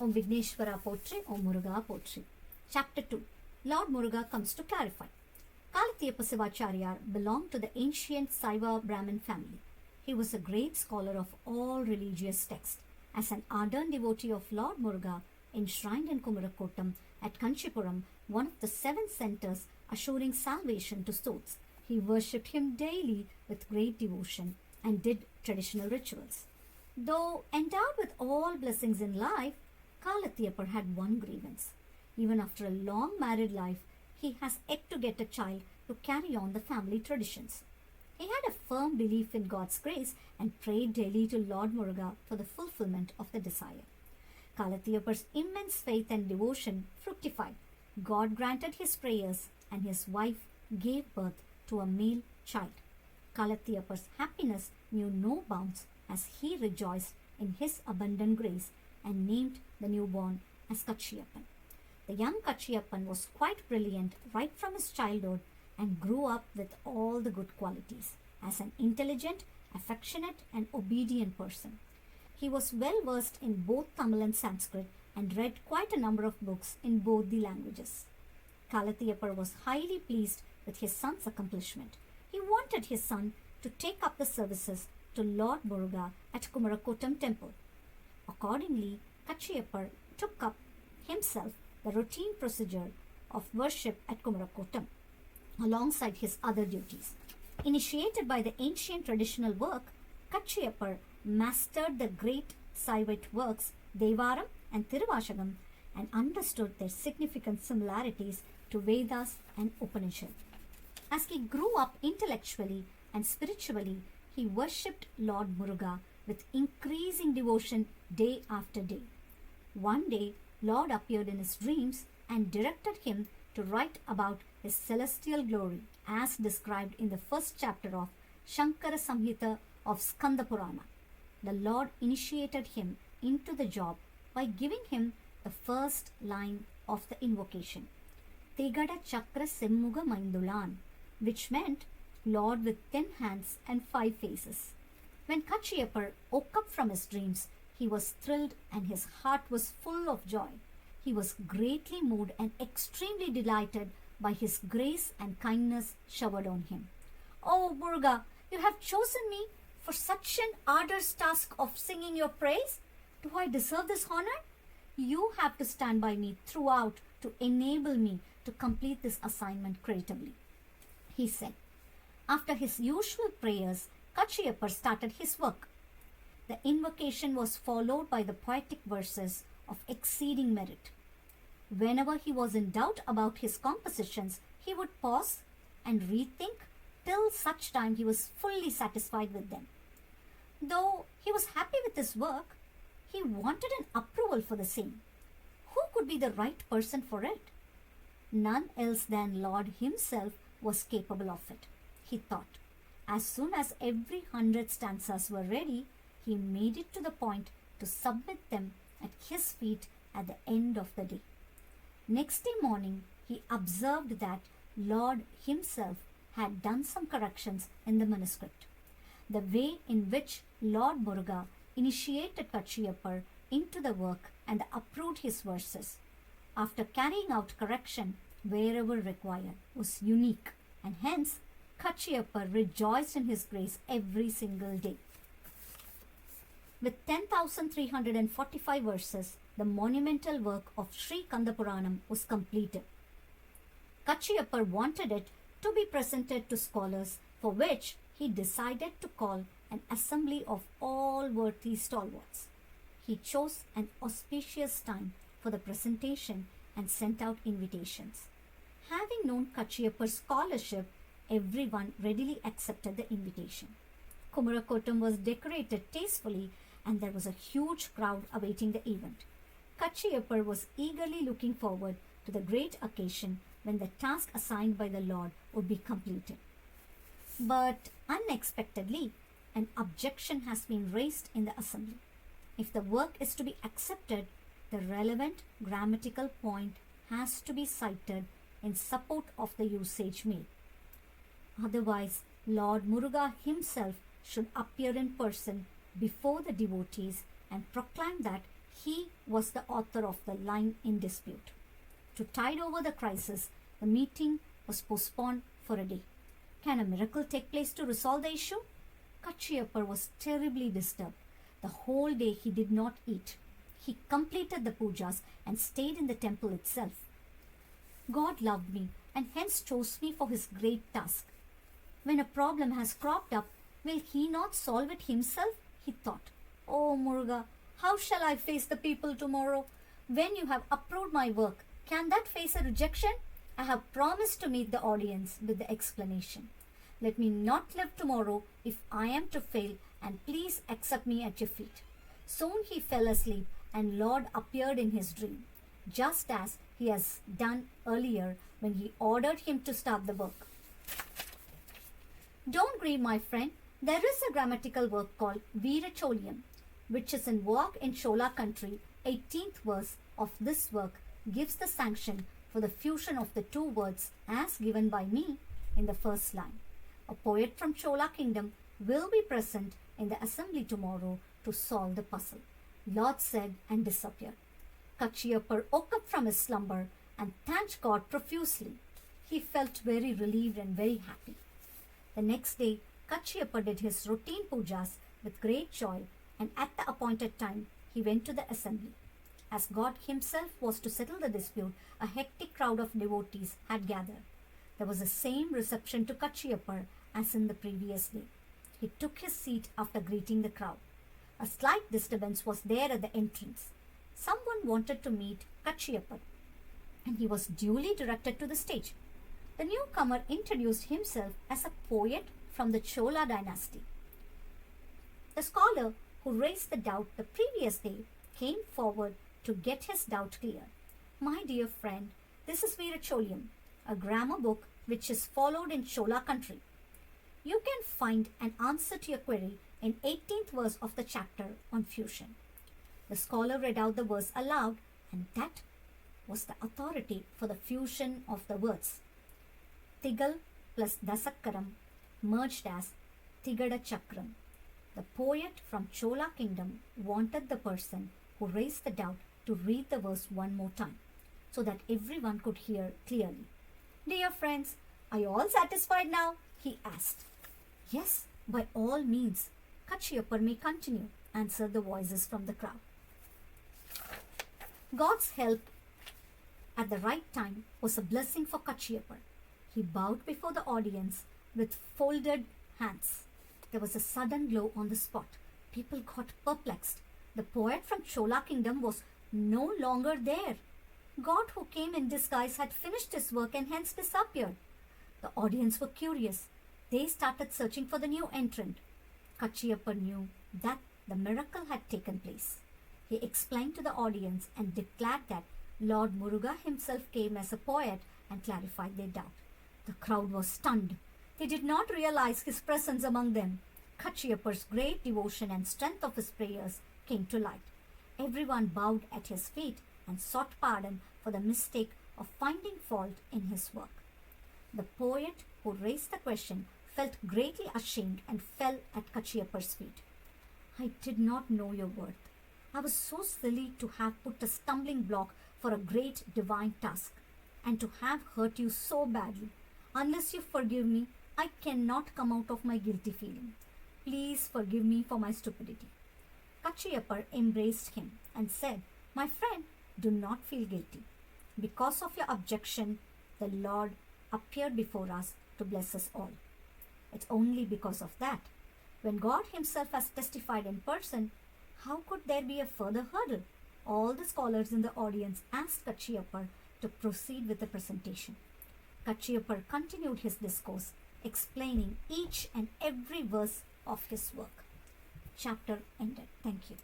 Om Vigneshwara Potri, Om Muruga Potri. Chapter 2. Lord Muruga comes to clarify. Kalatiyappa Sivacharya belonged to the ancient Saiva Brahmin family. He was a great scholar of all religious texts. As an ardent devotee of Lord Muruga, enshrined in Kumarakotam at Kanchipuram, one of the 7 centers assuring salvation to souls, he worshipped him daily with great devotion and did traditional rituals. Though endowed with all blessings in life, Kalatiyappa had one grievance. Even after a long married life, he has yet to get a child to carry on the family traditions. He had a firm belief in God's grace and prayed daily to Lord Muruga for the fulfillment of the desire. Kalatiyappa's immense faith and devotion fructified. God granted his prayers and his wife gave birth to a male child. Kalatiyappa's happiness knew no bounds as he rejoiced in his abundant grace and named the newborn as Kachiyappan. The young Kachiyappan was quite brilliant right from his childhood and grew up with all the good qualities as an intelligent, affectionate and obedient person. He was well versed in both Tamil and Sanskrit and read quite a number of books in both the languages. Kalatiyappa was highly pleased with his son's accomplishment. He wanted his son to take up the services to Lord Muruga at Kumarakotam temple. Accordingly, Kachiyappa took up himself the routine procedure of worship at Kumarakotam alongside his other duties. Initiated by the ancient traditional work, Kachiyappa mastered the great Saivite works Devaram and Tiruvashagam and understood their significant similarities to Vedas and Upanishad. As he grew up intellectually and spiritually, he worshipped Lord Muruga with increasing devotion day after day. One day, Lord appeared in his dreams and directed him to write about his celestial glory as described in the first chapter of Shankara Samhita of Skanda Purana. The Lord initiated him into the job by giving him the first line of the invocation, Tegada Chakra Semmuga Maindulan, which meant Lord with 10 hands and 5 faces. When Kachiyappa woke up from his dreams, he was thrilled and his heart was full of joy. He was greatly moved and extremely delighted by his grace and kindness showered on him. Oh, Muruga, you have chosen me for such an arduous task of singing your praise? Do I deserve this honor? You have to stand by me throughout to enable me to complete this assignment creditably, he said. After his usual prayers, Kachiyappa started his work. The invocation was followed by the poetic verses of exceeding merit. Whenever he was in doubt about his compositions, he would pause and rethink till such time he was fully satisfied with them. Though he was happy with his work, he wanted an approval for the same. Who could be the right person for it? None else than Lord himself was capable of it, he thought. As soon as every 100 stanzas were ready, he made it to the point to submit them at his feet at the end of the day. Next day morning, he observed that Lord himself had done some corrections in the manuscript. The way in which Lord Muruga initiated Kachiyappa into the work and approved his verses, after carrying out correction wherever required, was unique, and hence Kachiyappa rejoiced in his grace every single day. With 10,345 verses, the monumental work of Shree Kanda Puranam was completed. Kachiyappa wanted it to be presented to scholars, for which he decided to call an assembly of all worthy stalwarts. He chose an auspicious time for the presentation and sent out invitations. Having known Kachiyappa's scholarship, everyone readily accepted the invitation. Kumarakotam was decorated tastefully and there was a huge crowd awaiting the event. Kachiyappa was eagerly looking forward to the great occasion when the task assigned by the Lord would be completed. But unexpectedly, an objection has been raised in the assembly. If the work is to be accepted, the relevant grammatical point has to be cited in support of the usage made. Otherwise, Lord Muruga himself should appear in person before the devotees and proclaim that He was the author of the line in dispute. To tide over the crisis, the meeting was postponed for a day. Can a miracle take place to resolve the issue? Kachiyapar was terribly disturbed. The whole day he did not eat. He completed the pujas and stayed in the temple itself. God loved me and hence chose me for his great task. When a problem has cropped up, will he not solve it himself? He thought. Oh Muruga, how shall I face the people tomorrow? When you have approved my work, can that face a rejection? I have promised to meet the audience with the explanation. Let me not live tomorrow if I am to fail, and please accept me at your feet. Soon he fell asleep, and Lord appeared in his dream, just as he has done earlier when he ordered him to start the work. Don't grieve, my friend. There is a grammatical work called Veeracholiam, which is in work in Chola country. 18th verse of this work gives the sanction for the fusion of the two words as given by me in the first line. A poet from Chola kingdom will be present in the assembly tomorrow to solve the puzzle. Lord said and disappeared. Kachiyapar woke up from his slumber and thanked God profusely. He felt very relieved and very happy. The next day, Kachiyapar did his routine pujas with great joy, and at the appointed time, he went to the assembly. As God himself was to settle the dispute, a hectic crowd of devotees had gathered. There was the same reception to Kachiyapar as in the previous day. He took his seat after greeting the crowd. A slight disturbance was there at the entrance. Someone wanted to meet Kachiyapar, and he was duly directed to the stage. The newcomer introduced himself as a poet from the Chola dynasty. The scholar who raised the doubt the previous day came forward to get his doubt clear. My dear friend, this is Veeracholiam, a grammar book which is followed in Chola country. You can find an answer to your query in 18th verse of the chapter on fusion. The scholar read out the verse aloud, and that was the authority for the fusion of the words. Tigal plus Dasakaram merged as Tigada Chakram. The poet from Chola kingdom wanted the person who raised the doubt to read the verse one more time, so that everyone could hear clearly. Dear friends, are you all satisfied now? He asked. Yes, by all means. Kachiyapar may continue, answered the voices from the crowd. God's help at the right time was a blessing for Kachiyapar. He bowed before the audience with folded hands. There was a sudden glow on the spot. People got perplexed. The poet from Chola kingdom was no longer there. God who came in disguise had finished his work and hence disappeared. The audience were curious. They started searching for the new entrant. Kachiyapar knew that the miracle had taken place. He explained to the audience and declared that Lord Muruga himself came as a poet and clarified their doubt. The crowd was stunned. They did not realize his presence among them. Kachiyapar's great devotion and strength of his prayers came to light. Everyone bowed at his feet and sought pardon for the mistake of finding fault in his work. The poet who raised the question felt greatly ashamed and fell at Kachiyapar's feet. I did not know your worth. I was so silly to have put a stumbling block for a great divine task, and to have hurt you so badly. Unless you forgive me, I cannot come out of my guilty feeling. Please forgive me for my stupidity. Kachiyapar embraced him and said, My friend, do not feel guilty. Because of your objection, the Lord appeared before us to bless us all. It's only because of that. When God himself has testified in person, how could there be a further hurdle? All the scholars in the audience asked Kachiyapar to proceed with the presentation. Kachiyapar continued his discourse, explaining each and every verse of his work. Chapter ended. Thank you.